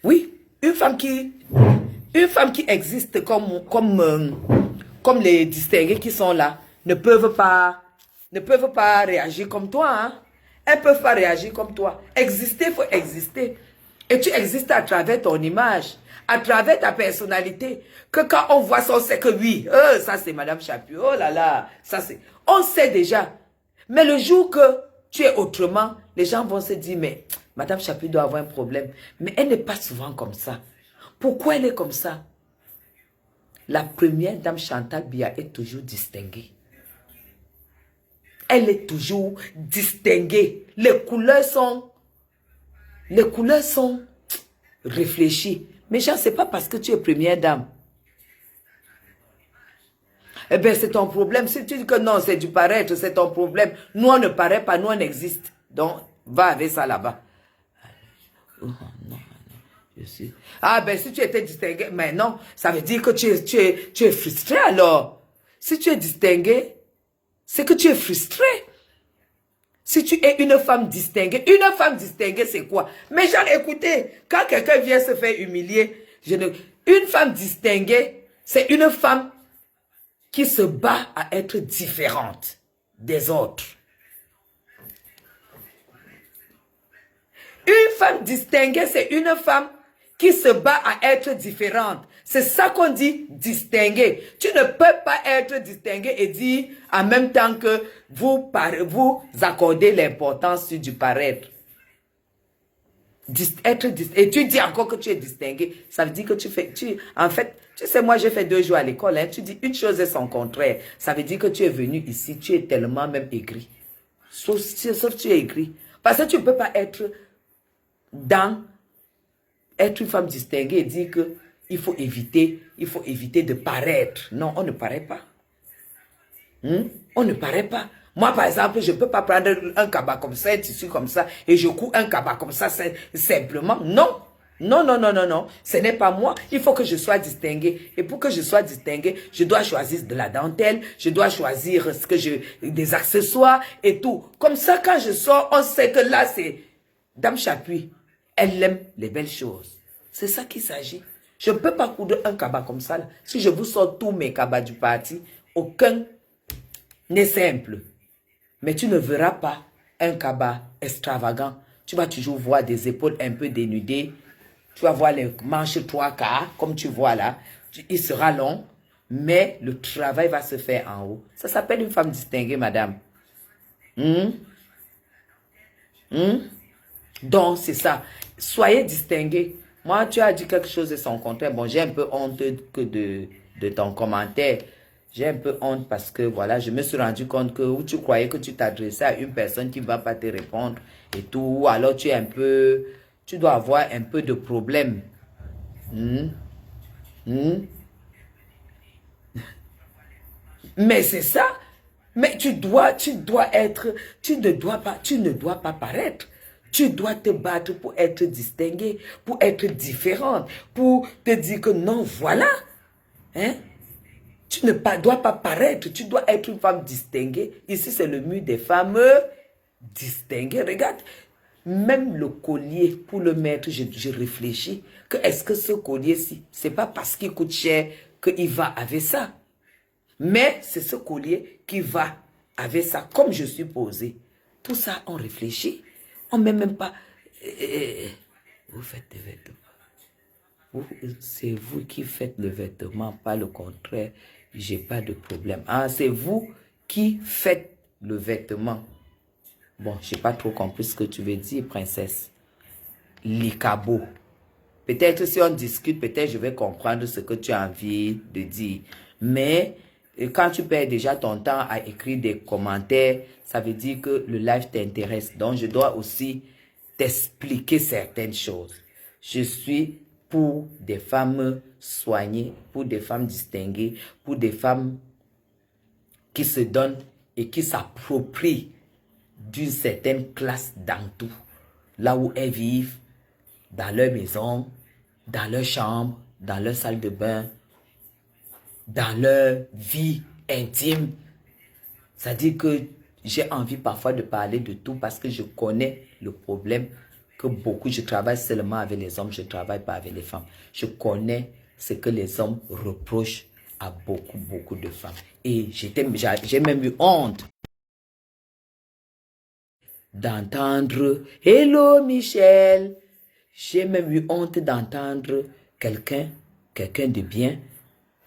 Oui, une femme qui existe comme les distingués qui sont là, ne peuvent pas réagir comme toi. Hein? Elles ne peuvent pas réagir comme toi. Exister, il faut exister. Et tu existes à travers ton image, à travers ta personnalité. Que quand on voit ça, on sait que oui, ça c'est Madame Chapuis, oh là là, ça c'est... On sait déjà. Mais le jour que tu es autrement, les gens vont se dire, mais Madame Chapuis doit avoir un problème. Mais elle n'est pas souvent comme ça. Pourquoi elle est comme ça? La première dame Chantal Biya est toujours distinguée. Elle est toujours distinguée. Les couleurs sont réfléchies. Mais Jean, c'est pas parce que tu es première dame. Eh bien, c'est ton problème. Si tu dis que non, c'est du paraître, c'est ton problème. Nous, on ne paraît pas, nous, on existe. Donc, va avec ça là-bas. Oh, non, je suis... Ah, ben, si tu étais distingué, mais non, ça veut dire que tu es frustré alors. Si tu es distingué, c'est que tu es frustré. Si tu es une femme distinguée, c'est quoi? Mais genre, écoutez, quand quelqu'un vient se faire humilier, une femme distinguée, c'est une femme qui se bat à être différente des autres. Une femme distinguée, c'est une femme qui se bat à être différente. C'est ça qu'on dit distingué. Tu ne peux pas être distingué et dire en même temps que vous accordez l'importance du paraître. Et tu dis encore que tu es distingué. Ça veut dire que en fait, tu sais, moi j'ai fait 2 jours à l'école. Hein, tu dis une chose et son contraire. Ça veut dire que tu es venu ici, tu es tellement même aigri. Sauf tu es aigri. Parce que tu ne peux pas être une femme distinguée et dire que il faut éviter de paraître. Non, on ne paraît pas. On ne paraît pas. Moi, par exemple, je ne peux pas prendre un cabas comme ça, un tissu comme ça, et je couds un cabas comme ça, simplement. Non. Non, non, non, non, non. Ce n'est pas moi. Il faut que je sois distinguée. Et pour que je sois distinguée, je dois choisir de la dentelle, je dois choisir des accessoires et tout. Comme ça, quand je sors, on sait que là, c'est Dame Chapuis. Elle aime les belles choses. C'est ça qu'il s'agit. Je ne peux pas coudre un cabas comme ça. Là. Si je vous sors tous mes cabas du parti, aucun n'est simple. Mais tu ne verras pas un cabas extravagant. Tu vas toujours voir des épaules un peu dénudées. Tu vas voir les manches 3/4, comme tu vois là. Il sera long, mais le travail va se faire en haut. Ça s'appelle une femme distinguée, madame. Donc, c'est ça. Soyez distingués. Moi, tu as dit quelque chose de son contraire. Bon, j'ai un peu honte de ton commentaire. J'ai un peu honte parce que, voilà, je me suis rendu compte que où tu croyais que tu t'adressais à une personne qui ne va pas te répondre et tout. Alors, tu dois avoir un peu de problème. Mais c'est ça. Mais tu ne dois pas paraître. Tu dois te battre pour être distinguée, pour être différente, pour te dire que non, voilà. Hein? Tu ne dois pas paraître, tu dois être une femme distinguée. Ici, c'est le mur des femmes distinguées. Regarde, même le collier, pour le mettre, je réfléchis que est-ce que ce collier-ci, c'est pas parce qu'il coûte cher qu'il va avec ça. Mais c'est ce collier qui va avec ça, comme je suis posée. Tout ça, on réfléchit. On ne met même pas... vous faites des vêtements. C'est vous qui faites le vêtement, pas le contraire. J'ai pas de problème. Ah, c'est vous qui faites le vêtement. Bon, j'ai pas trop compris ce que tu veux dire, princesse. L'icabo. Peut-être si on discute, peut-être je vais comprendre ce que tu as envie de dire. Mais quand tu perds déjà ton temps à écrire des commentaires, ça veut dire que le live t'intéresse. Donc, je dois aussi t'expliquer certaines choses. Je suis pour des femmes soignées, pour des femmes distinguées, pour des femmes qui se donnent et qui s'approprient d'une certaine classe dans tout. Là où elles vivent, dans leur maison, dans leur chambre, dans leur salle de bain, dans leur vie intime. C'est-à-dire que j'ai envie parfois de parler de tout parce que je connais le problème que beaucoup, je travaille seulement avec les hommes, je ne travaille pas avec les femmes. Je connais ce que les hommes reprochent à beaucoup de femmes. Et j'ai même eu honte d'entendre « Hello Michel ». J'ai même eu honte d'entendre quelqu'un de bien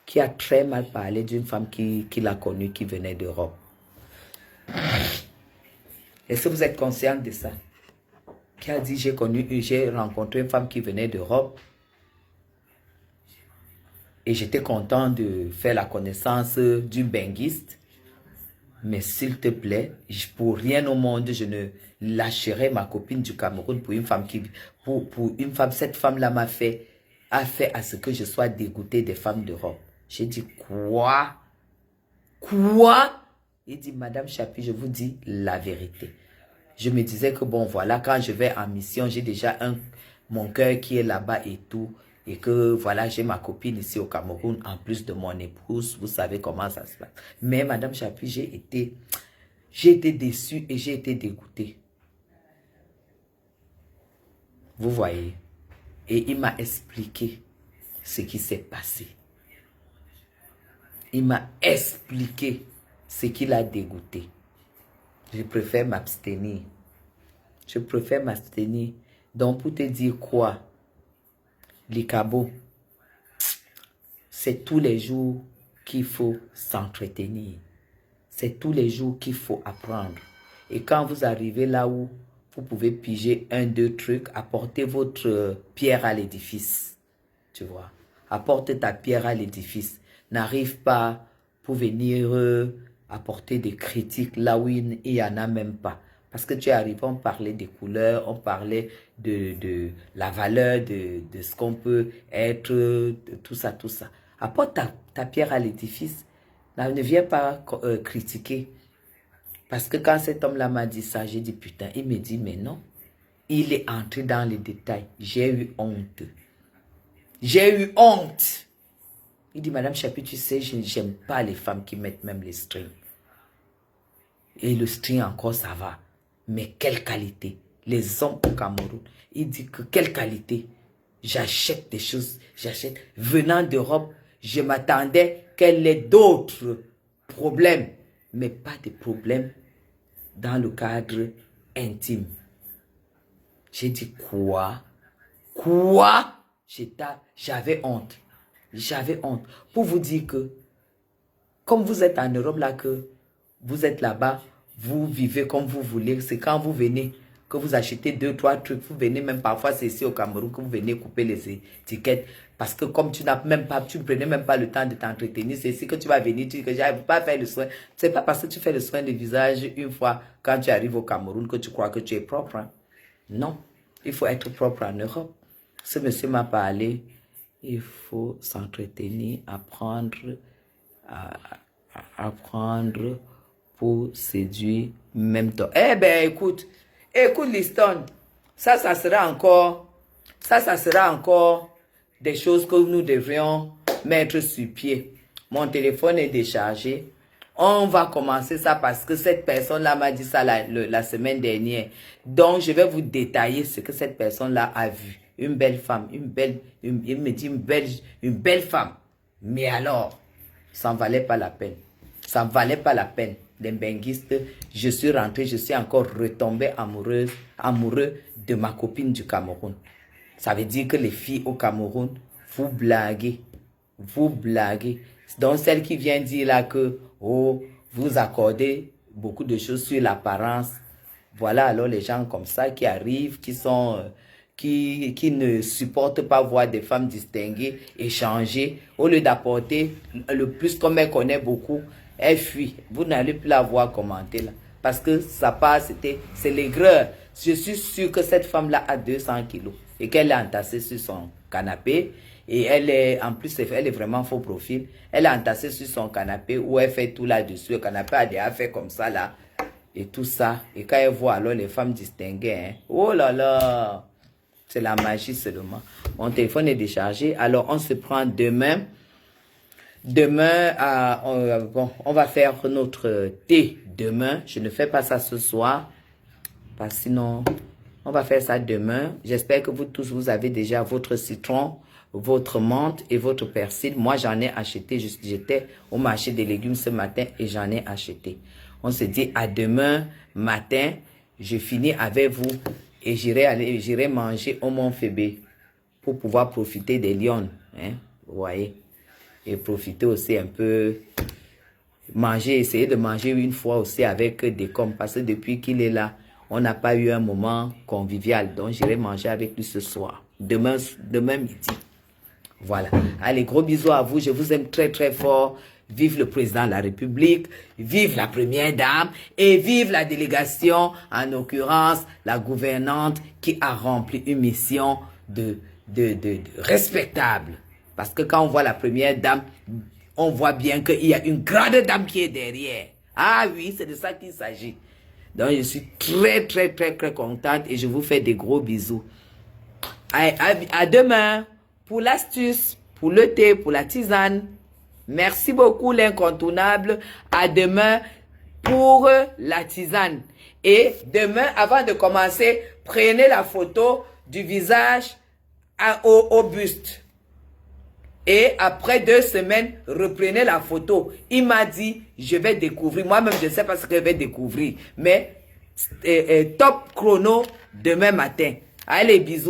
qui a très mal parlé d'une femme qui l'a connue, qui venait d'Europe. Est-ce que vous êtes conscient de ça? Qui a dit j'ai rencontré une femme qui venait d'Europe et j'étais content de faire la connaissance du benguiste. Mais s'il te plaît, pour rien au monde, je ne lâcherai ma copine du Cameroun pour une femme cette femme-là a fait à ce que je sois dégoûté des femmes d'Europe. J'ai dit, quoi? Quoi? Il dit, Madame Chapi, je vous dis la vérité. Je me disais que bon, voilà, quand je vais en mission, j'ai déjà mon cœur qui est là-bas et tout. Et que voilà, j'ai ma copine ici au Cameroun, en plus de mon épouse. Vous savez comment ça se passe. Mais Madame Chapi, j'ai été déçue et j'ai été dégoûtée. Vous voyez. Et il m'a expliqué ce qui s'est passé. Il m'a expliqué ce qui l'a dégoûté. Je préfère m'abstenir. Je préfère m'abstenir. Donc, pour te dire quoi? Les cabots, c'est tous les jours qu'il faut s'entretenir. C'est tous les jours qu'il faut apprendre. Et quand vous arrivez là où vous pouvez piger un, deux trucs, apportez votre pierre à l'édifice. Tu vois. Apporte ta pierre à l'édifice. N'arrive pas pour venir apporter des critiques là où il n'y en a même pas. Parce que tu es arrivé, on parlait des couleurs, on parlait de la valeur, de ce qu'on peut être, de tout ça, tout ça. Apporte ta pierre à l'édifice. Ne viens pas critiquer. Parce que quand cet homme-là m'a dit ça, j'ai dit putain, il me dit mais non. Il est entré dans les détails. J'ai eu honte. J'ai eu honte. Il dit, Madame Chapi, tu sais, je n'aime pas les femmes qui mettent même les strings. Et le string encore, ça va. Mais quelle qualité. Les hommes au Cameroun, il dit que quelle qualité. J'achète des choses, j'achète. Venant d'Europe, je m'attendais qu'elle ait d'autres problèmes. Mais pas de problèmes dans le cadre intime. J'ai dit, quoi? Quoi? J'avais honte. J'avais honte. Pour vous dire que, comme vous êtes en Europe, là, que vous êtes là-bas, vous vivez comme vous voulez. C'est quand vous venez, que vous achetez 2, 3 trucs. Vous venez même parfois, c'est ici au Cameroun, que vous venez couper les étiquettes. Parce que comme tu n'as même pas, tu ne prenais même pas le temps de t'entretenir, c'est ici que tu vas venir, tu dis que j'arrive pas à faire le soin. C'est pas parce que tu fais le soin de visage une fois, quand tu arrives au Cameroun, que tu crois que tu es propre. Hein? Non. Il faut être propre en Europe. Ce monsieur m'a parlé. Il faut s'entretenir, apprendre pour séduire même temps. Eh ben, écoute Liston, Ça sera encore des choses que nous devrions mettre sur pied. Mon téléphone est déchargé. On va commencer ça parce que cette personne-là m'a dit ça la semaine dernière. Donc, je vais vous détailler ce que cette personne-là a vu. Une belle femme, il me dit une belle femme. Mais alors, ça ne valait pas la peine. Ça ne valait pas la peine. Les benguistes, je suis rentré, je suis encore retombé amoureux de ma copine du Cameroun. Ça veut dire que les filles au Cameroun, vous blaguez. Vous blaguez. Donc, celle qui vient dire là que, oh, vous accordez beaucoup de choses sur l'apparence. Voilà, alors les gens comme ça qui arrivent, qui ne supportent pas voir des femmes distinguées, échanger. Au lieu d'apporter le plus comme elle connaît beaucoup, elle fuit. Vous n'allez plus la voir commenter là. Parce que ça passe, c'est l'aigreur. Je suis sûr que cette femme-là a 200 kilos et qu'elle est entassée sur son canapé. Et elle est, en plus, elle est vraiment faux profil. Elle est entassée sur son canapé où elle fait tout là-dessus. Le canapé a déjà fait comme ça là. Et tout ça. Et quand elle voit alors les femmes distinguées, hein, oh là là, c'est la magie seulement. Mon téléphone est déchargé. Alors, on se prend demain. Demain, on va faire notre thé demain. Je ne fais pas ça ce soir. Parce que sinon, on va faire ça demain. J'espère que vous tous, vous avez déjà votre citron, votre menthe et votre persil. Moi, j'en ai acheté. J'étais au marché des légumes ce matin et j'en ai acheté. On se dit à demain matin. Je finis avec vous et j'irai manger au Mont Fébé pour pouvoir profiter des lions. Hein, vous voyez? Et profiter aussi un peu, essayer de manger une fois aussi avec des coms. Parce que depuis qu'il est là, on n'a pas eu un moment convivial. Donc, j'irai manger avec lui ce soir. Demain midi. Voilà. Allez, gros bisous à vous. Je vous aime très, très fort. Vive le président de la République. Vive la première dame. Et vive la délégation, en l'occurrence, la gouvernante qui a rempli une mission de respectable. Parce que quand on voit la première dame, on voit bien qu'il y a une grande dame qui est derrière. Ah oui, c'est de ça qu'il s'agit. Donc, je suis très, très, très, très contente et je vous fais des gros bisous. À demain pour l'astuce, pour le thé, pour la tisane. Merci beaucoup l'incontournable. À demain pour la tisane. Et demain, avant de commencer, prenez la photo du visage au buste. Et après 2 semaines, reprenez la photo. Il m'a dit, je vais découvrir. Moi-même, je ne sais pas ce que je vais découvrir. Mais top chrono demain matin. Allez, bisous.